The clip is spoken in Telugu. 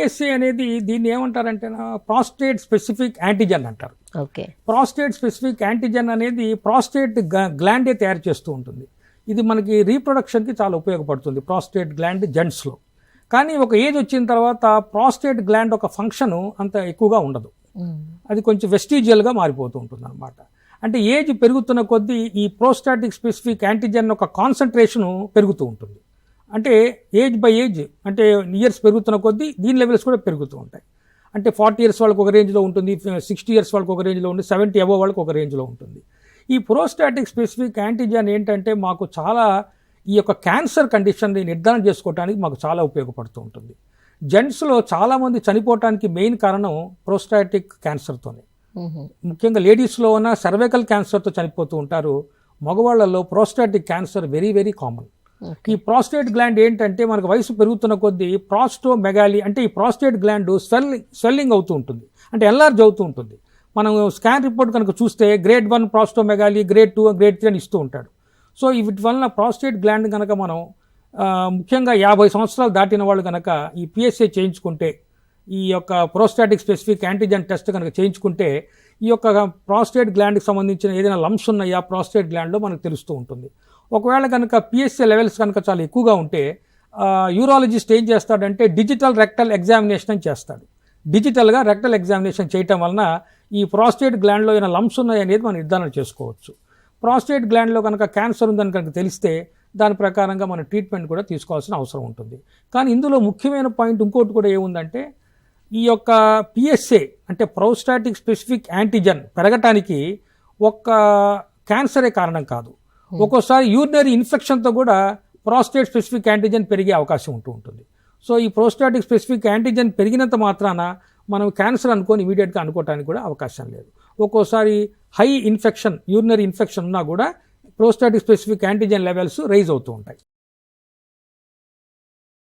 పిఎస్ఏ అనేది దీన్ని ఏమంటారంటే ప్రాస్టేట్ స్పెసిఫిక్ యాంటీజెన్ అంటారు. ఓకే. ప్రాస్టేట్ స్పెసిఫిక్ యాంటీజెన్ అనేది ప్రాస్టేట్ గ్లాండే తయారు చేస్తూ ఉంటుంది. ఇది మనకి రీప్రొడక్షన్కి చాలా ఉపయోగపడుతుంది ప్రాస్టేట్ గ్లాండ్ జెంట్స్లో. కానీ ఒక ఏజ్ వచ్చిన తర్వాత ప్రాస్టేట్ గ్లాండ్ ఒక ఫంక్షన్ అంత ఎక్కువగా ఉండదు, అది కొంచెం వెస్టీజియల్గా మారిపోతూ ఉంటుంది అనమాట. అంటే ఏజ్ పెరుగుతున్న కొద్దీ ఈ ప్రోస్టాటిక్ స్పెసిఫిక్ యాంటీజెన్ ఒక కాన్సన్ట్రేషను పెరుగుతూ ఉంటుంది. అంటే ఏజ్ బై ఏజ్, అంటే ఇయర్స్ పెరుగుతున్న కొద్దీ దీని లెవెల్స్ కూడా పెరుగుతూ ఉంటాయి. అంటే 40 years వాళ్ళకి ఒక రేంజ్లో ఉంటుంది, 60 years వాళ్ళకి ఒక రేంజ్లో ఉంటుంది, 70 above వాళ్ళకి ఒక రేంజ్లో ఉంటుంది. ఈ ప్రోస్టాటిక్ స్పెసిఫిక్ యాంటీజెన్ ఏంటంటే మాకు చాలా ఈ యొక్క క్యాన్సర్ కండిషన్ని నిర్ధారణ చేసుకోవడానికి మాకు చాలా ఉపయోగపడుతూ ఉంటుంది. జెంట్స్లో చాలామంది చనిపోవటానికి మెయిన్ కారణం ప్రోస్టాటిక్ క్యాన్సర్తోనే. ముఖ్యంగా లేడీస్లో ఉన్న సర్వైకల్ క్యాన్సర్తో చనిపోతూ ఉంటారు. మగవాళ్లలో prostatic cancer very very common. ఈ ప్రాస్టేట్ గ్లాండ్ ఏంటంటే మనకు వయసు పెరుగుతున్న కొద్దీ ప్రాస్టోమెగాలి అంటే ఈ ప్రాస్టేట్ గ్లాండ్ స్వెల్లింగ్ అవుతూ ఉంటుంది, అంటే ఎన్లార్జ్ అవుతూ ఉంటుంది. మనం స్కాన్ రిపోర్ట్ కనుక చూస్తే గ్రేడ్ 1 ప్రాస్టోమెగాలి, గ్రేడ్ 2, గ్రేడ్ 3 అని ఇస్తూ ఉంటాడు. సో వీటి వలన ప్రాస్టేట్ గ్లాండ్ కనుక మనం ముఖ్యంగా 50 సంవత్సరాలు దాటిన వాళ్ళు కనుక ఈ పిఎస్ఏ చేయించుకుంటే, ఈ యొక్క ప్రోస్టాటిక్ స్పెసిఫిక్ యాంటీజెన్ టెస్ట్ కనుక చేయించుకుంటే ఈ యొక్క ప్రాస్టేట్ గ్లాండ్కి సంబంధించిన ఏదైనా లంప్స్ ఉన్నాయా ప్రాస్టేట్ గ్లాండ్లో మనకు తెలుస్తూ ఉంటుంది. ఒకవేళ కనుక పిఎస్ఏ లెవెల్స్ కనుక చాలా ఎక్కువగా ఉంటే యూరాలజిస్ట్ ఏం చేస్తాడంటే డిజిటల్ రెక్టల్ ఎగ్జామినేషన్ అని చేస్తాడు. డిజిటల్గా రెక్టల్ ఎగ్జామినేషన్ చేయటం వలన ఈ ప్రాస్టేట్ గ్లాండ్లో ఏమైనా లంప్స్ ఉన్నాయి అనేది మనం నిర్ధారణ చేసుకోవచ్చు. ప్రాస్టేట్ గ్లాండ్లో కనుక క్యాన్సర్ ఉందని కనుక తెలిస్తే దాని ప్రకారంగా మనం ట్రీట్మెంట్ కూడా తీసుకోవాల్సిన అవసరం ఉంటుంది. కానీ ఇందులో ముఖ్యమైన పాయింట్ ఇంకోటి కూడా ఏముందంటే ఈ యొక్క పిఎస్ఏ అంటే ప్రోస్టాటిక్ స్పెసిఫిక్ యాంటీజెన్ పెరగటానికి ఒక్క క్యాన్సరే కారణం కాదు. ఒక్కోసారి యూరినరీ ఇన్ఫెక్షన్తో కూడా ప్రాస్టేట్ స్పెసిఫిక్ యాంటీజెన్ పెరిగే అవకాశం ఉంటుంది. సో ఈ ప్రోస్టాటిక్ స్పెసిఫిక్ యాంటీజెన్ పెరిగినంత మాత్రాన మనం క్యాన్సర్ అనుకొని ఇమీడియట్గా అనుకోవడానికి కూడా అవకాశం లేదు. ఒక్కోసారి హై ఇన్ఫెక్షన్, యూరినరీ ఇన్ఫెక్షన్ ఉన్నా కూడా prostatic specific antigen levels rise అవుతూ ఉంటాయి.